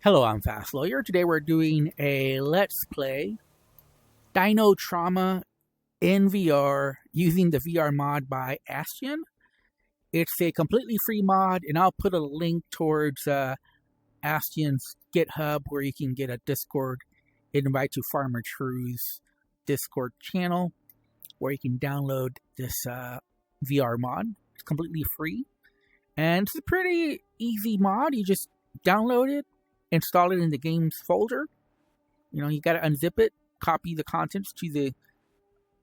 Hello, I'm Fast Lawyer. Today we're doing a Let's Play Dino Trauma in VR using the VR mod by Astien. It's a completely free mod, and I'll put a link towards Astien's GitHub where you can get a Discord invite to Farmer True's Discord channel where you can download this VR mod. It's completely free, and it's a pretty easy mod. You just download it, install it in the games folder. You got to unzip it, copy the contents to the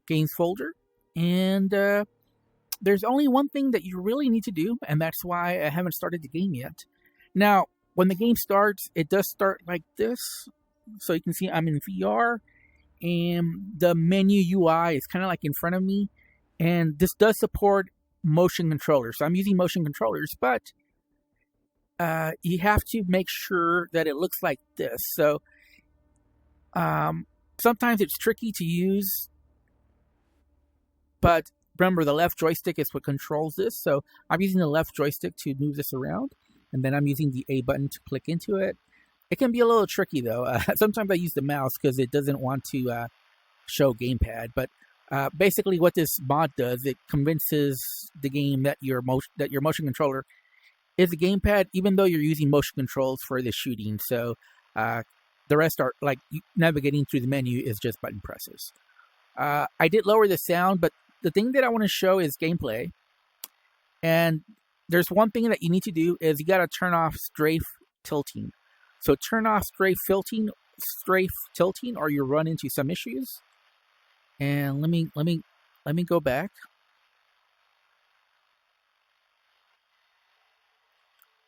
games folder, and there's only one thing that you really need to do, and that's why I haven't started the game yet. Now, when the game starts, it does start like this. So you can see I'm in VR, and the menu UI is kind of like in front of me, and this does support motion controllers. So I'm using motion controllers, but you have to make sure that it looks like this. So sometimes it's tricky to use, but remember the left joystick is what controls this. So I'm using the left joystick to move this around, and then I'm using the A button to click into it. It can be a little tricky though. Sometimes I use the mouse because it doesn't want to show gamepad. But basically what this mod does, it convinces the game that your motion controller is a gamepad, even though you're using motion controls for the shooting. So the rest are like navigating through the menu is just button presses. I did lower the sound, but the thing that I want to show is gameplay. And there's one thing that you need to do is you got to turn off strafe tilting. So turn off strafe tilting, or you run into some issues. And let me go back.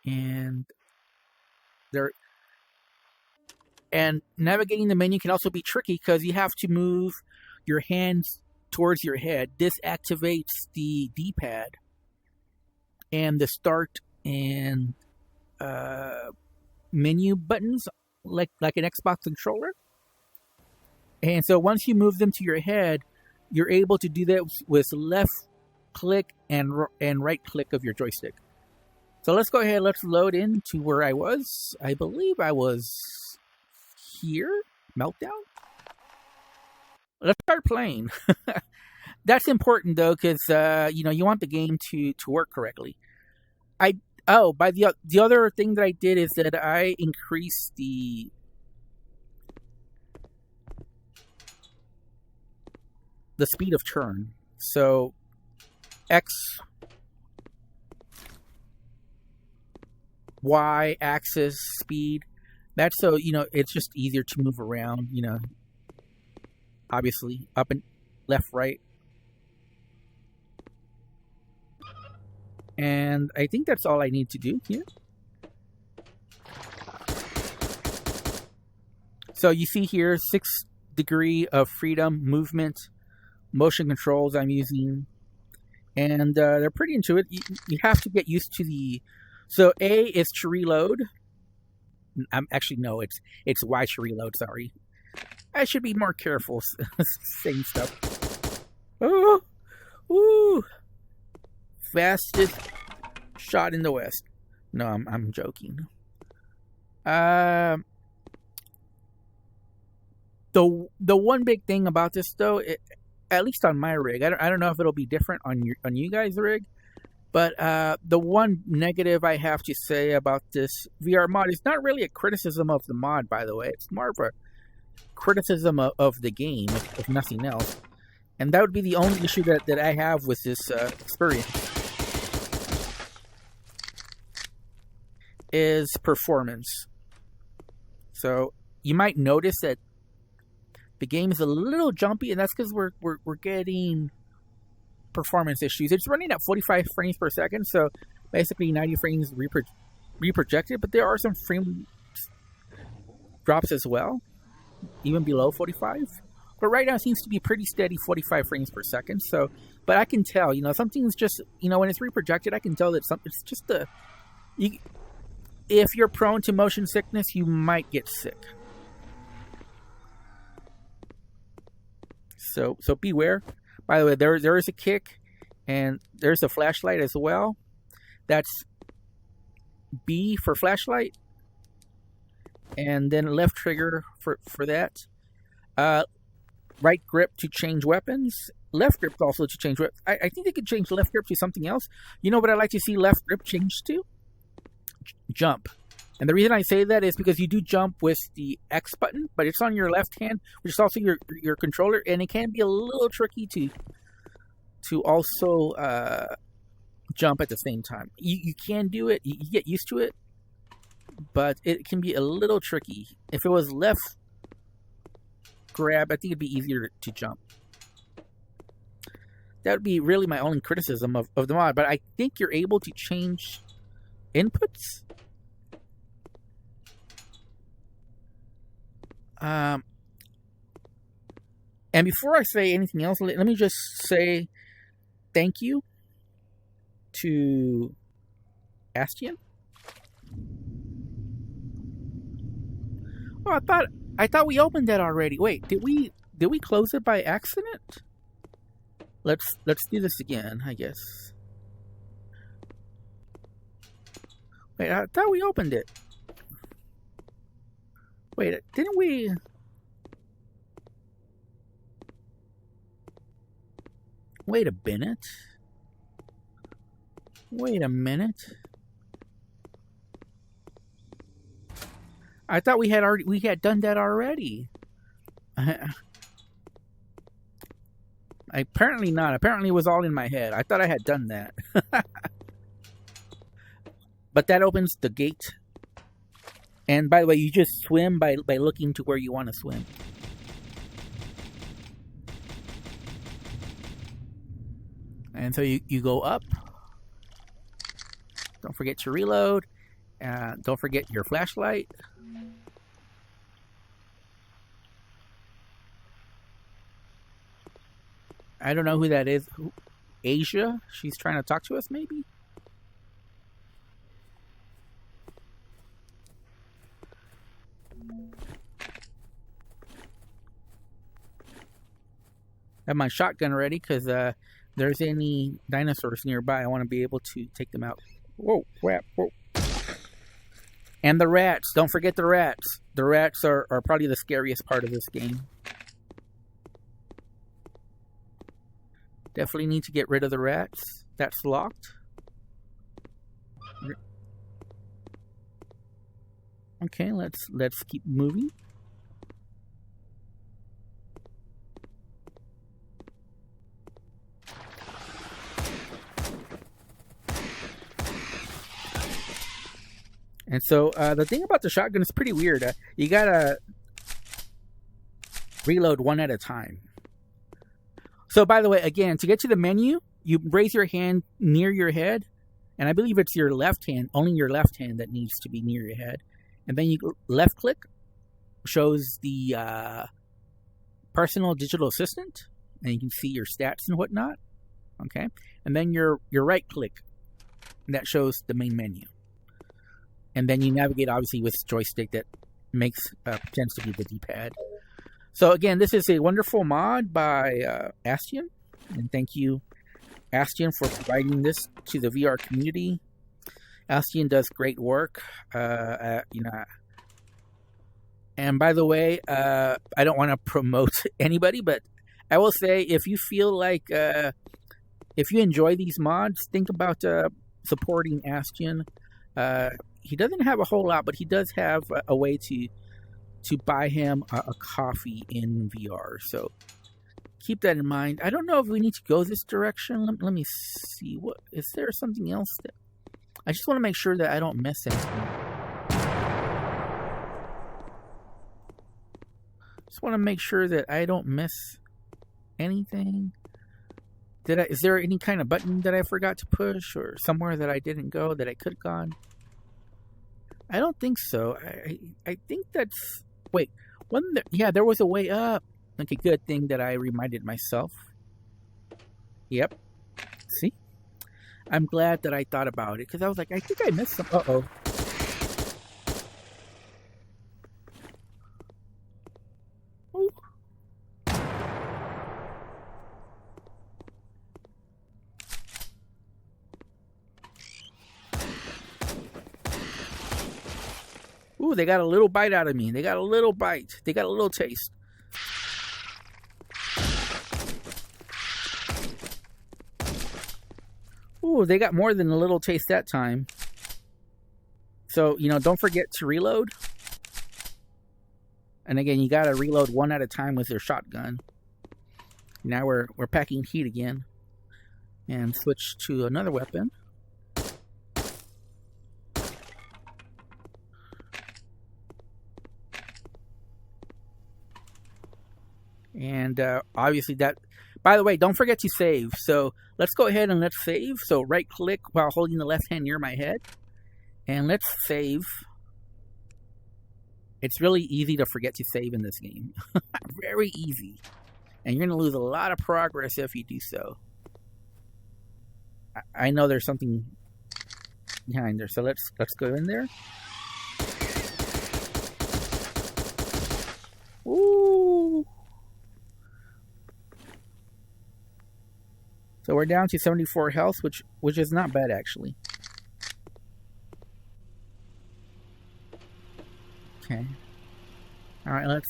And navigating the menu can also be tricky because you have to move your hands towards your head. This activates the D-pad and the start and menu buttons like an Xbox controller. And so once you move them to your head, you're able to do that with left click and right click of your joystick. So let's go ahead, let's load into where I was. I believe I was here, Meltdown. Let's start playing. That's important though, because you want the game to work correctly. The other thing that I did is that I increased the speed of turn. So X Y axis speed. That's so it's just easier to move around, obviously up and left, right. And I think that's all I need to do here. So you see here 6 degree of freedom movement, motion controls I'm using, and they're pretty intuitive. You have to get used to the. So A is to reload. It's Y to reload. Sorry, I should be more careful saying stuff. Oh, woo! Fastest shot in the West. No, I'm joking. The one big thing about this though, at least on my rig, I don't know if it'll be different on you guys' rig, but the one negative I have to say about this VR mod is not really a criticism of the mod, by the way. It's more of a criticism of the game, if nothing else. And that would be the only issue that I have with this experience, is performance. So you might notice that the game is a little jumpy, and that's because we're getting performance issues. It's running at 45 frames per second, so basically 90 frames reprojected, but there are some frame drops as well, even below 45. But right now it seems to be pretty steady 45 frames per second. So, but I can tell, something's just, when it's reprojected, I can tell that it's just if you're prone to motion sickness, you might get sick. So beware. By the way, there is a kick, and there's a flashlight as well. That's B for flashlight. and then left trigger for that. Right grip to change weapons. Left grip also to change weapons. I think they could change left grip to something else. You know what I'd like to see left grip changed to? Jump. And the reason I say that is because you do jump with the X button, but it's on your left hand, which is also your controller, and it can be a little tricky to also jump at the same time. You can do it. You get used to it, but it can be a little tricky. If it was left grab, I think it'd be easier to jump. That would be really my only criticism of the mod, but I think you're able to change inputs. And before I say anything else, let me just say thank you to Astien. Oh, I thought we opened that already. Wait, did we close it by accident? Let's do this again, I guess. Wait, I thought we opened it. Wait, didn't we? Wait a minute. Wait a minute. I thought we had done that already. Apparently not. Apparently it was all in my head. I thought I had done that. But that opens the gate. And by the way, you just swim by looking to where you want to swim. And so you go up. Don't forget to reload. Don't forget your flashlight. I don't know who that is. Asia? She's trying to talk to us, maybe? I have my shotgun ready because there's any dinosaurs nearby. I want to be able to take them out. Whoa, crap, whoa. And the rats. Don't forget the rats. The rats are probably the scariest part of this game. Definitely need to get rid of the rats. That's locked. Okay, let's keep moving. And so the thing about the shotgun is pretty weird. You gotta reload one at a time. So by the way, again, to get to the menu, you raise your hand near your head, and I believe it's your left hand, only your left hand that needs to be near your head. And then you left click, shows the personal digital assistant, and you can see your stats and whatnot. Okay, and then your right click, and that shows the main menu. And then you navigate obviously with joystick that pretends to be the D-pad. So again, this is a wonderful mod by Astien, and thank you, Astien, for providing this to the VR community. Astien does great work, And by the way, I don't want to promote anybody, but I will say if you feel like if you enjoy these mods, think about supporting Astien. He doesn't have a whole lot, but he does have a way to buy him a coffee in VR. So keep that in mind. I don't know if we need to go this direction. Let me see. What is there something else that I just want to make sure that I don't miss anything. Just want to make sure that I don't miss anything. Is there any kind of button that I forgot to push, or somewhere that I didn't go that I could have gone? I don't think so. I think that's... Wait, yeah, there was a way up. Okay, good thing that I reminded myself. Yep. See? I'm glad that I thought about it, because I was like, I think I missed some... Uh-oh. Ooh, Ooh, they got a little bite out of me. They got a little bite. They got a little taste. Ooh, they got more than a little taste that time. So, don't forget to reload. And again, you gotta reload one at a time with your shotgun. Now we're packing heat again. And switch to another weapon. And obviously that... By the way, don't forget to save. So let's go ahead and let's save. So right click while holding the left hand near my head. And let's save. It's really easy to forget to save in this game. Very easy. And you're going to lose a lot of progress if you do so. I know there's something behind there. So let's go in there. Ooh. So we're down to 74 health, which is not bad actually. Okay. All right,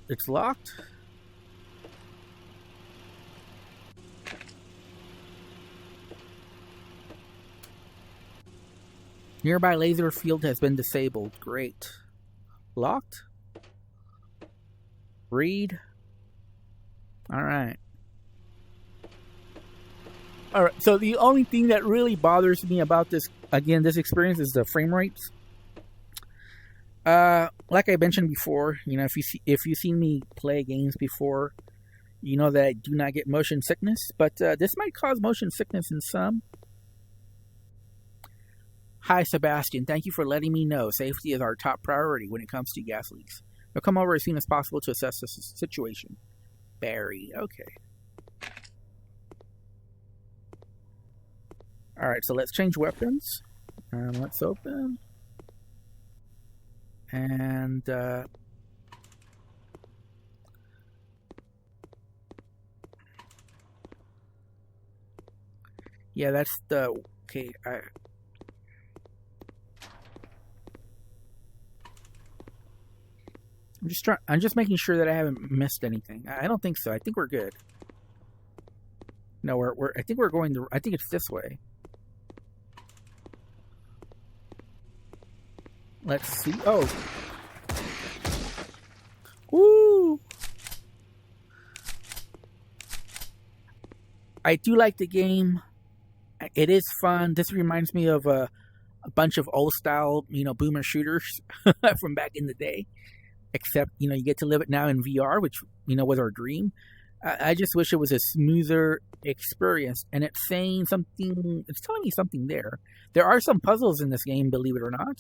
it's locked. Nearby laser field has been disabled. Great. Locked. Read. All right. All right. So the only thing that really bothers me about this experience is the frame rates. Like I mentioned before, if you've seen me play games before, you know that I do not get motion sickness, but this might cause motion sickness in some. Hi, Sebastian. Thank you for letting me know. Safety is our top priority when it comes to gas leaks. We'll come over as soon as possible to assess the situation. Barry. Okay. Alright, so let's change weapons. Let's open. And, yeah, that's the... Okay, I'm just making sure that I haven't missed anything. I don't think so. I think we're good. No, I think we're going I think it's this way. Let's see. Oh. Woo! I do like the game. It is fun. This reminds me of a bunch of old style, boomer shooters from back in the day. Except, you get to live it now in VR, which, was our dream. I just wish it was a smoother experience. And it's saying something, it's telling me something there. There are some puzzles in this game, believe it or not.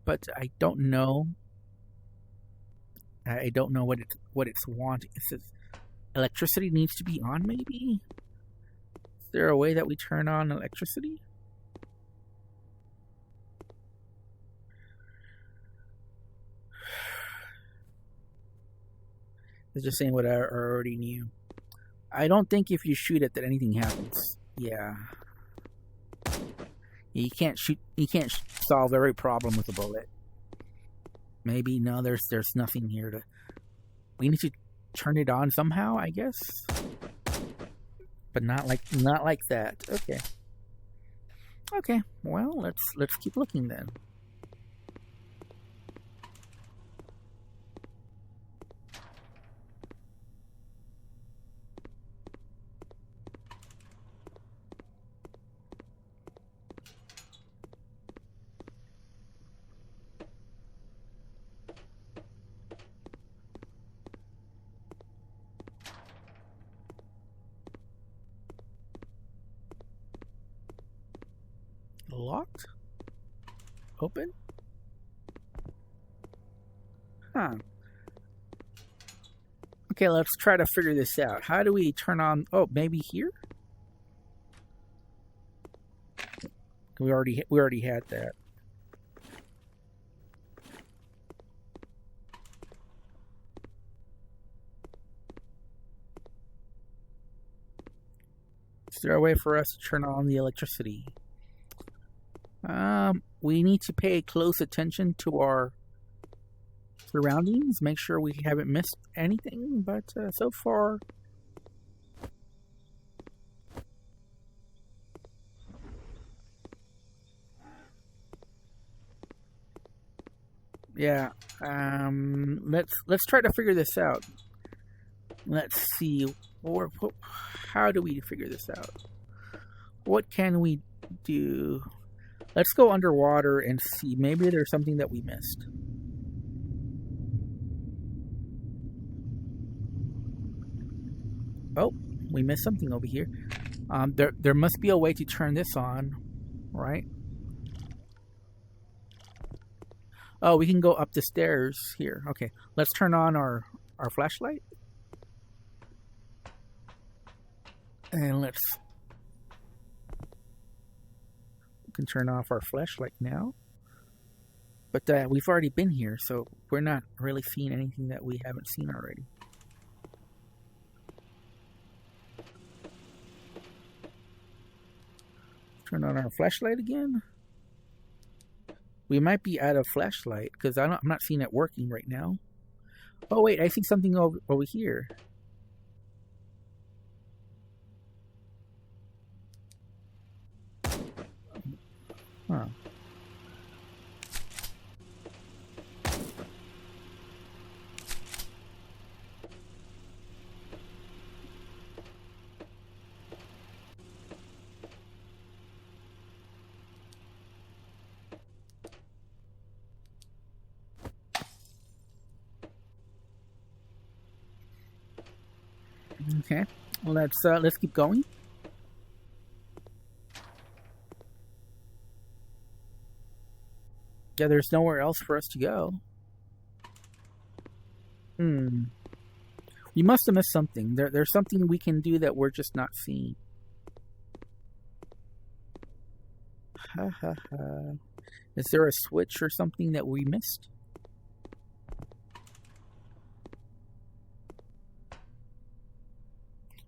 But I don't know. I don't know what it's wanting. It says electricity needs to be on, maybe? Is there a way that we turn on electricity? It's just saying what I already knew. I don't think if you shoot it that anything happens. Yeah. You can't shoot. You can't solve every problem with a bullet. Maybe no. There's nothing here to. We need to turn it on somehow, I guess. But not like that. Okay. Okay. Well, let's keep looking then. Locked? Open? Huh. Okay, let's try to figure this out. How do we turn on... Oh, maybe here? We already had that. Is there a way for us to turn on the electricity? We need to pay close attention to our surroundings, make sure we haven't missed anything, but so far... Yeah, let's try to figure this out. Let's see, how do we figure this out? What can we do? Let's go underwater and see. Maybe there's something that we missed. Oh, we missed something over here. There must be a way to turn this on, right? Oh, we can go up the stairs here. Okay, let's turn on our flashlight. And we can turn off our flashlight now. But we've already been here, so we're not really seeing anything that we haven't seen already. Turn on our flashlight again. We might be out of flashlight because I'm not seeing it working right now. Oh wait, I see something over here. Huh. Okay, well, let's keep going. Yeah, there's nowhere else for us to go. We must have missed something. There's something we can do that we're just not seeing. Ha ha ha. Is there a switch or something that we missed?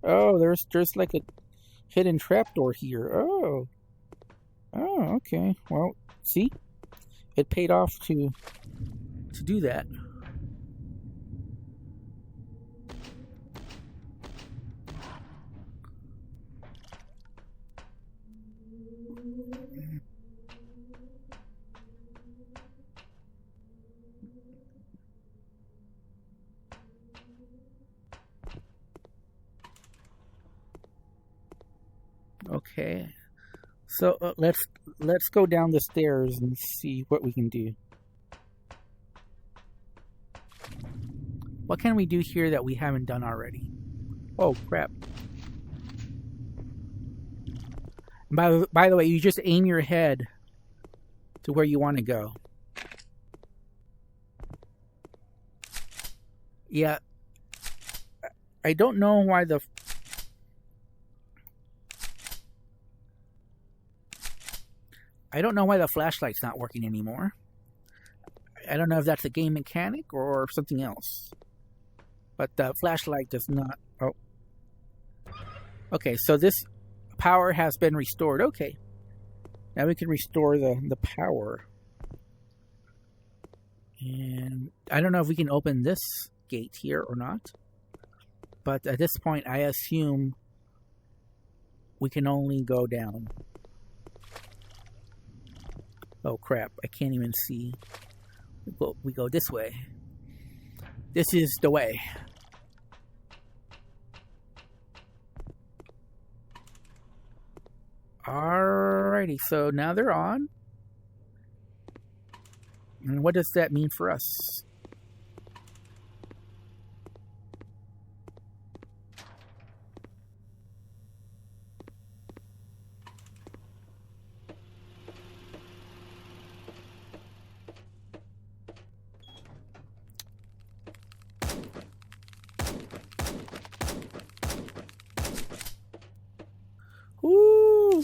Oh, there's like a hidden trapdoor here. Oh, okay. Well, see, it paid off to do that. Okay, so let's go down the stairs and see what we can do. What can we do here that we haven't done already? Oh crap! By the way, you just aim your head to where you want to go. Yeah, I don't know why the flashlight's not working anymore. I don't know if that's a game mechanic or something else. But the flashlight does not... Oh. Okay, so this power has been restored. Okay. Now we can restore the power. And I don't know if we can open this gate here or not. But at this point, I assume we can only go down. Oh crap, I can't even see. We go this way. This is the way. Alrighty, so now they're on. And what does that mean for us? Ooh!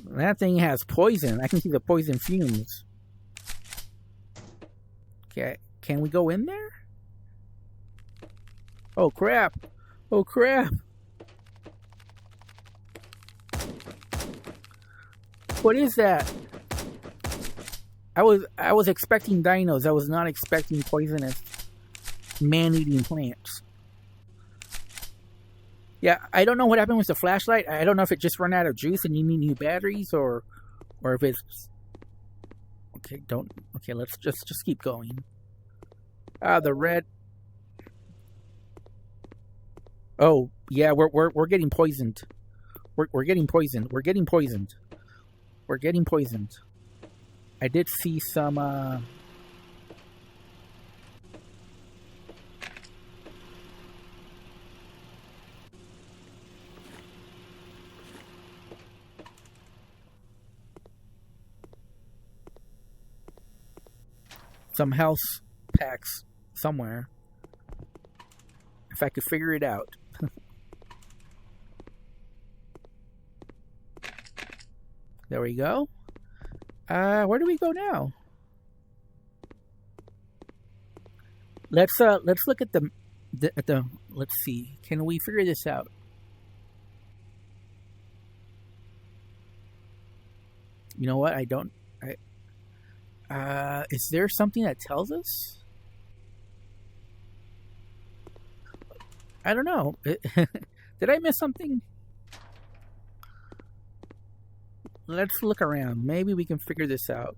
That thing has poison. I can see the poison fumes. Okay, can we go in there? Oh crap! Oh crap! What is that? I was expecting dinos. I was not expecting poisonous man-eating plants. Yeah, I don't know what happened with the flashlight. I don't know if it just ran out of juice and you need new batteries, or if it's okay. Let's just keep going. The red. Oh yeah, we're getting poisoned. We're getting poisoned. We're getting poisoned. We're getting poisoned. I did see some house packs somewhere. If I could figure it out. There we go. Where do we go now? Let's look at the let's see. Can we figure this out? You know what? Is there something that tells us? I don't know. Did I miss something? Let's look around. Maybe we can figure this out.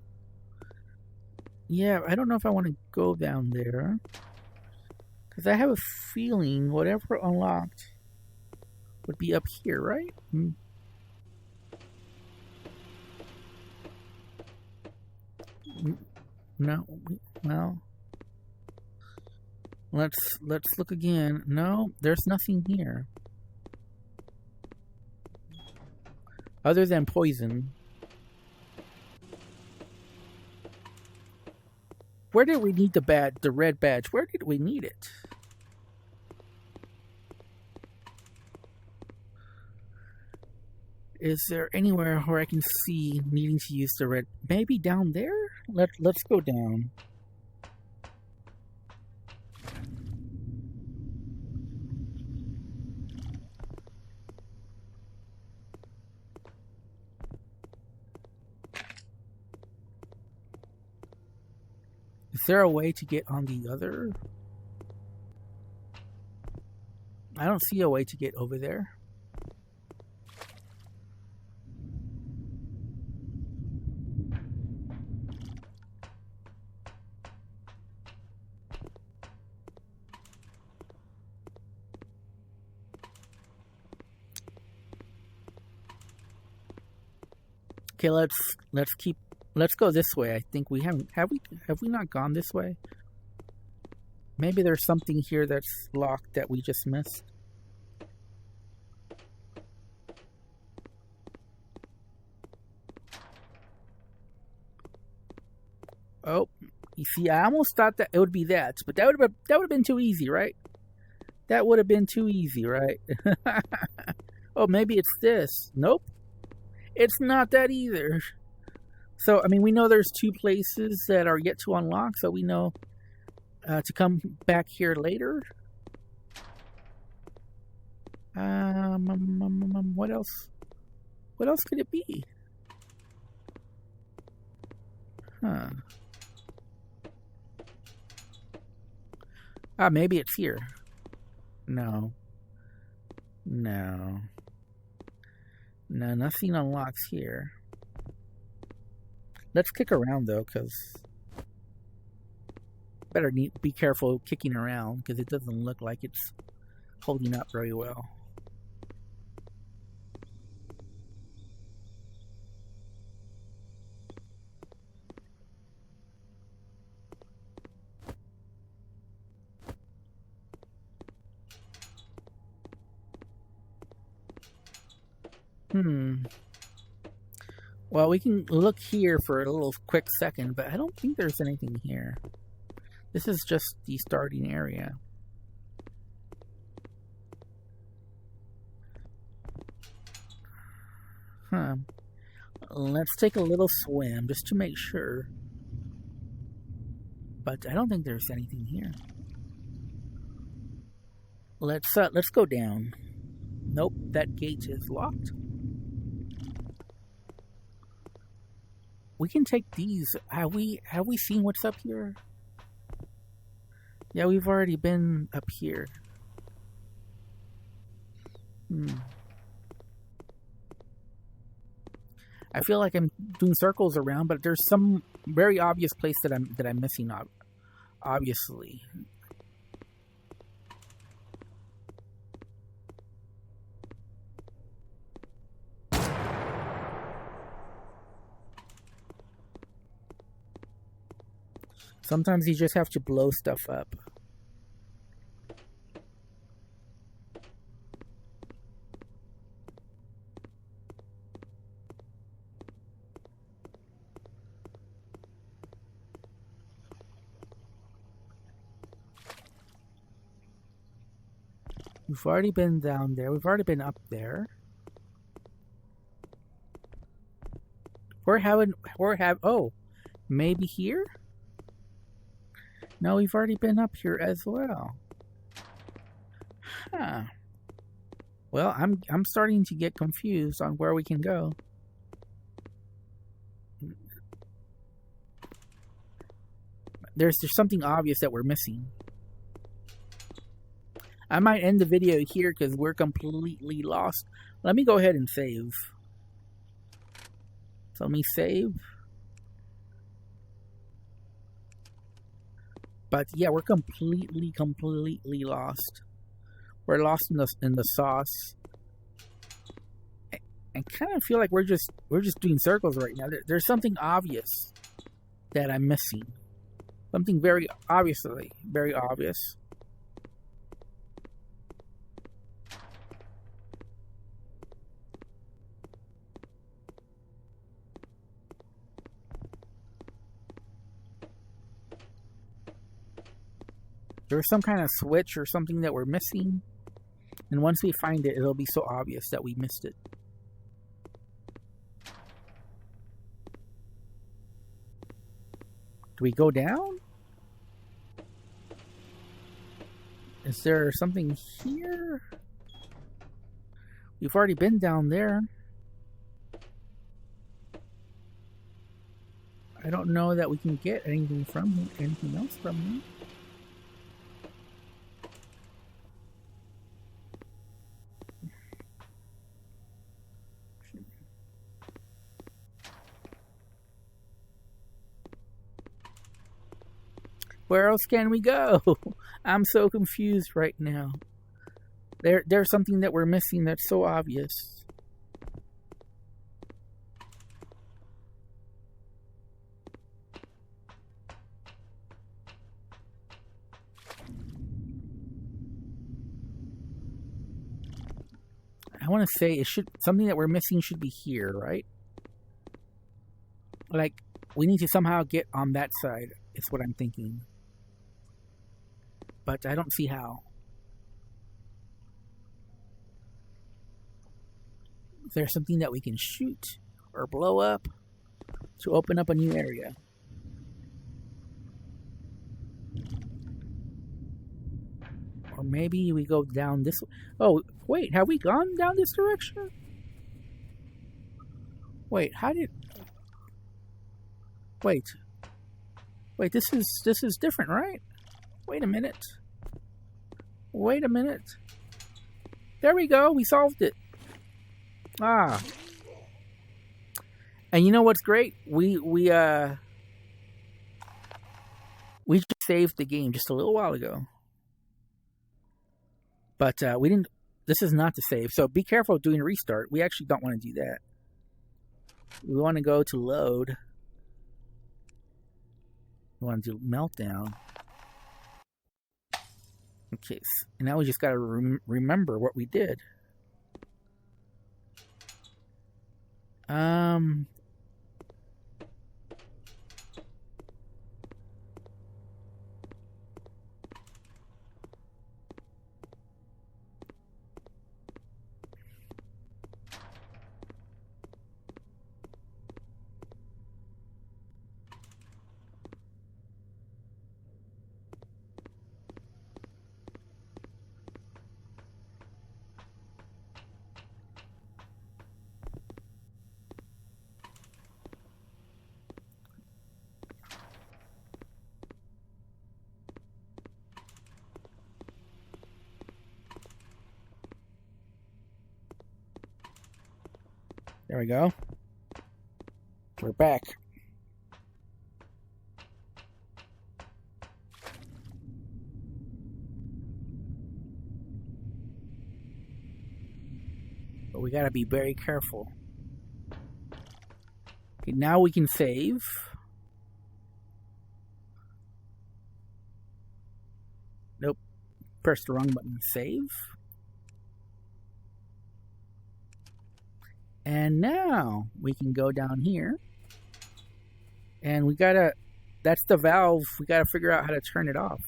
Yeah, I don't know if I want to go down there. Because I have a feeling whatever unlocked would be up here, right? No. Well, let's look again. No, there's nothing here. Other than poison. Where did we need the red badge? Where did we need it? Is there anywhere where I can see needing to use the red? Maybe down there? Let's go down. Is there a way to get on the other? I don't see a way to get over there. Okay, let's go this way. I think we haven't. Have we not gone this way? Maybe there's something here that's locked that we just missed. Oh, you see, I almost thought that it would be that, but that would have been too easy, right? That would have been too easy, right? Oh, maybe it's this. Nope. It's not that either. So, I mean, we know there's two places that are yet to unlock, so we know to come back here later. What else? What else could it be? Huh. Maybe it's here. No. No. No, nothing unlocks here. Let's kick around, though, because better be careful kicking around, because it doesn't look like it's holding up very well. Well, we can look here for a little quick second, but I don't think there's anything here. This is just the starting area. Huh. Let's take a little swim just to make sure. But I don't think there's anything here. Let's go down. Nope, that gate is locked. We can take these. Have we seen what's up here? Yeah, we've already been up here. I feel like I'm doing circles around, but there's some very obvious place that I'm missing. Obviously. Sometimes you just have to blow stuff up. We've already been down there. We've already been up there. Oh, maybe here? No, we've already been up here as well. Huh. Well, I'm starting to get confused on where we can go. There's something obvious that we're missing. I might end the video here because we're completely lost. Let me go ahead and save. So let me save. But yeah, we're completely lost. We're lost in the sauce. I kind of feel like we're just doing circles right now. There's something obvious that I'm missing. Something very obvious. There's some kind of switch or something that we're missing. And once we find it, it'll be so obvious that we missed it. Do we go down? Is there something here? We've already been down there. I don't know that we can get anything else from him. Where else can we go? I'm so confused right now. There's something that we're missing that's so obvious. I want to say something that we're missing should be here, right? Like we need to somehow get on that side. It's what I'm thinking. But I don't see how. Is there something that we can shoot or blow up to open up a new area? Or maybe we go down this way. Oh, wait, have we gone down this direction? Wait, Wait, this is different, right? Wait a minute. There we go. We solved it. Ah. And you know what's great? We just saved the game just a little while ago. But we didn't. This is not to save. So be careful doing a restart. We actually don't want to do that. We want to go to load. We want to do meltdown. Okay, and now we just got to remember what we did. There we go. We're back. But we gotta be very careful. Okay, now we can save. Nope. Press the wrong button. Save. And now we can go down here. And we gotta... That's the valve. We gotta figure out how to turn it off.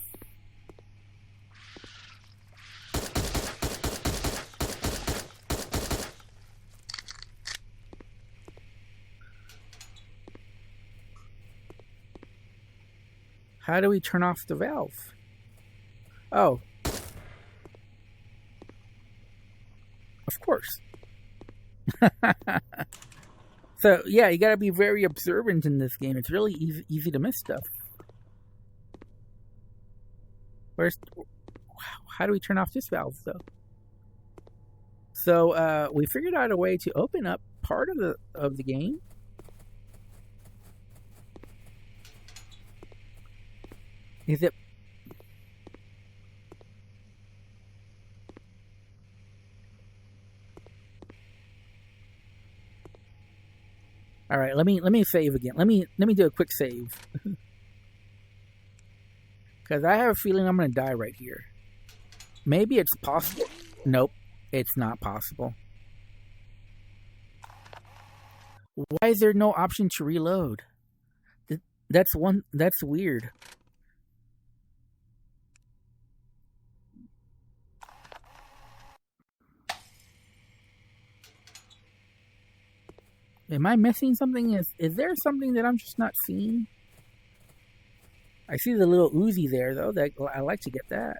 How do we turn off the valve? Oh. Of course. So, yeah, you gotta be very observant in this game. It's really easy to miss stuff. How do we turn off this valve, though? So, we figured out a way to open up part of the game. Is it... All right, let me save again. Let me do a quick save. Cuz I have a feeling I'm going to die right here. Maybe it's possible. Nope, it's not possible. Why is there no option to reload? That's weird. Am I missing something? Is there something that I'm just not seeing? I see the little Uzi there, though. That I like to get that.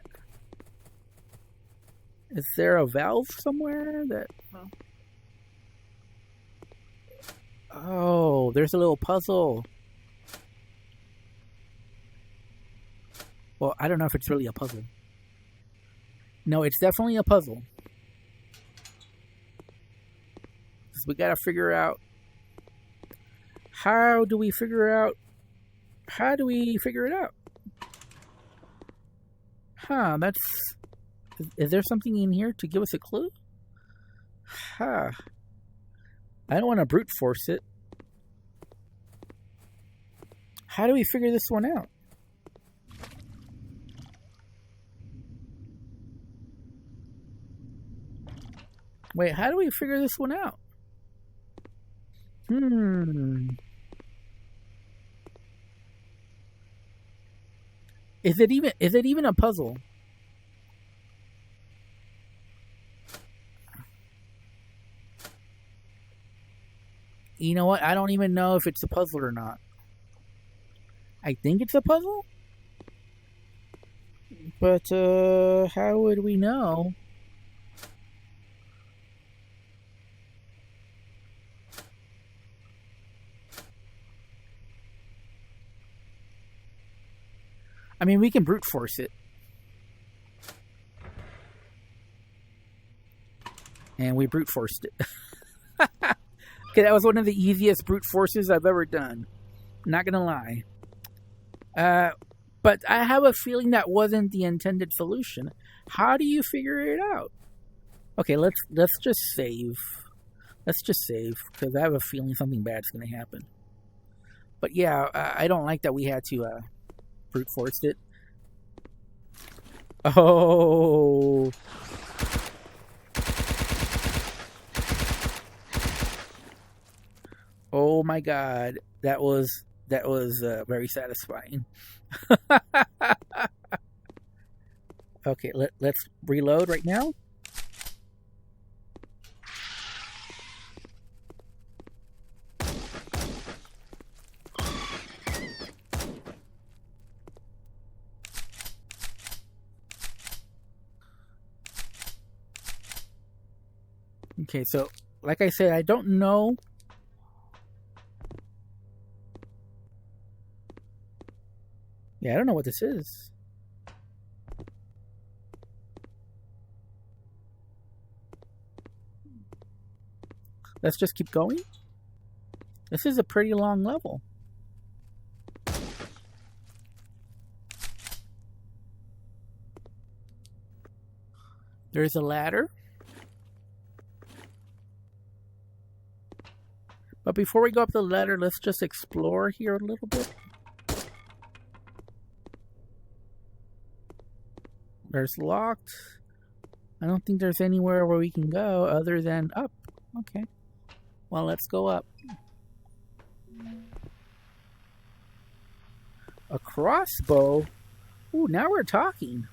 Is there a valve somewhere that... Oh, there's a little puzzle. Well, I don't know if it's really a puzzle. No, it's definitely a puzzle. So we gotta figure out... How do we figure it out? Huh, that's... Is there something in here to give us a clue? Huh. I don't want to brute force it. How do we figure this one out? Wait, how do we figure this one out? Is it even a puzzle? You know what? I don't even know if it's a puzzle or not. I think it's a puzzle? But, how would we know? I mean, we can brute force it. And we brute forced it. Okay, that was one of the easiest brute forces I've ever done. Not gonna lie. But I have a feeling that wasn't the intended solution. How do you figure it out? Okay, let's just save. Let's just save, because I have a feeling something bad's gonna happen. But yeah, I don't like that we had to brute forced it. Oh. Oh my God, that was very satisfying. Okay, let's reload right now. Okay, so like I said, I don't know. Yeah, I don't know what this is. Let's just keep going. This is a pretty long level. There's a ladder. But before we go up the ladder, let's just explore here a little bit. There's locked. I don't think there's anywhere where we can go other than up. Okay. Well, let's go up. A crossbow? Ooh, now we're talking.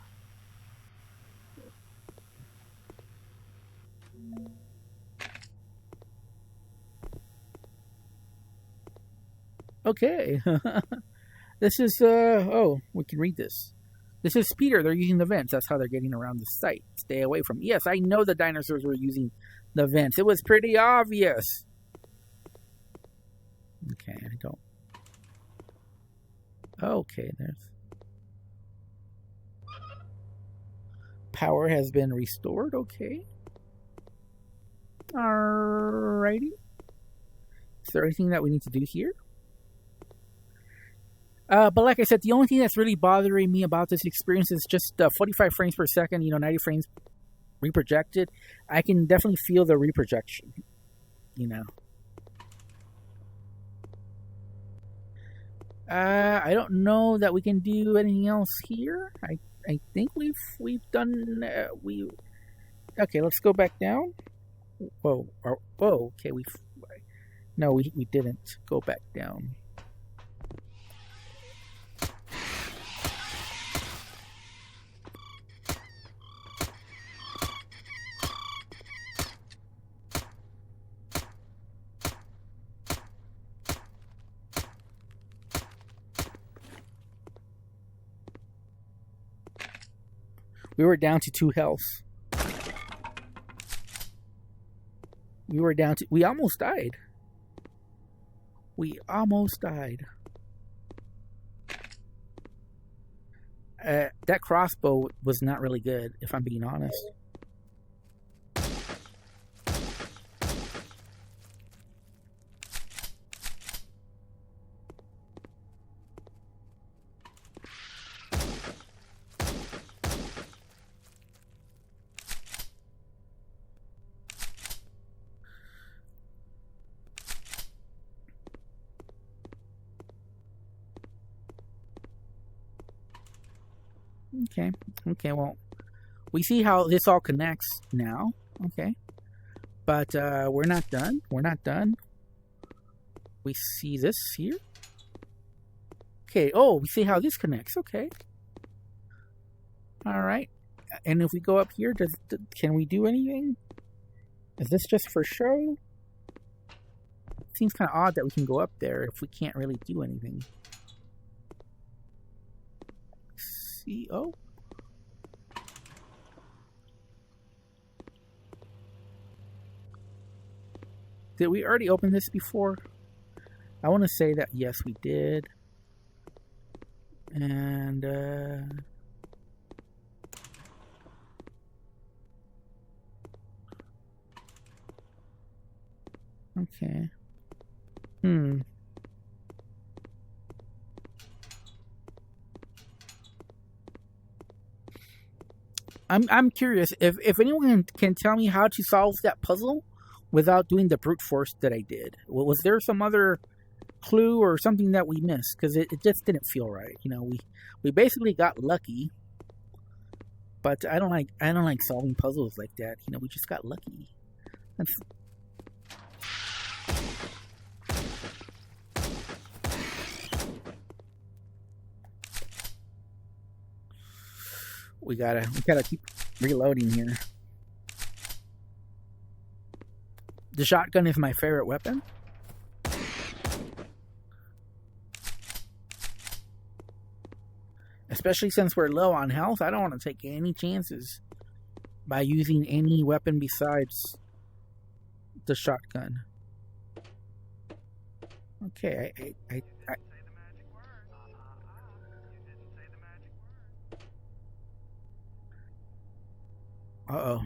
Okay. This is, oh, we can read this. This is Peter. They're using the vents. That's how they're getting around the site. Stay away from. Yes, I know the dinosaurs were using the vents. It was pretty obvious. Okay, I don't. Okay, there's. Power has been restored. Okay. Alrighty. Is there anything that we need to do here? But like I said, the only thing that's really bothering me about this experience is just 45 frames per second, 90 frames reprojected. I can definitely feel the reprojection, I don't know that we can do anything else here. I think we've done, okay, let's go back down. Whoa, okay, no, we didn't go back down. We were down to 2 health. We almost died. We almost died. That crossbow was not really good, if I'm being honest. Okay, well, we see how this all connects now, okay, but we're not done, we see this here, okay, oh, we see how this connects, okay, alright, and if we go up here, can we do anything? Is this just for show? Seems kind of odd that we can go up there if we can't really do anything. See, oh. Did we already open this before? I want to say that yes, we did. And okay. I'm curious if anyone can tell me how to solve that puzzle without doing the brute force that I did. Was there some other clue or something that we missed? Because it just didn't feel right. We basically got lucky, but I don't like solving puzzles like that. We just got lucky. We gotta keep reloading here. The shotgun is my favorite weapon. Especially since we're low on health, I don't want to take any chances by using any weapon besides the shotgun. Okay, I Uh-oh.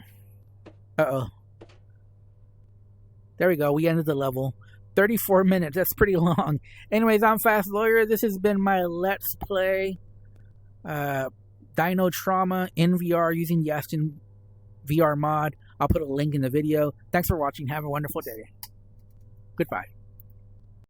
There we go. We ended the level. 34 minutes. That's pretty long. Anyways, I'm Fast Lawyer. This has been my Let's Play Dino Trauma in VR using the Astien VR mod. I'll put a link in the video. Thanks for watching. Have a wonderful day. Goodbye.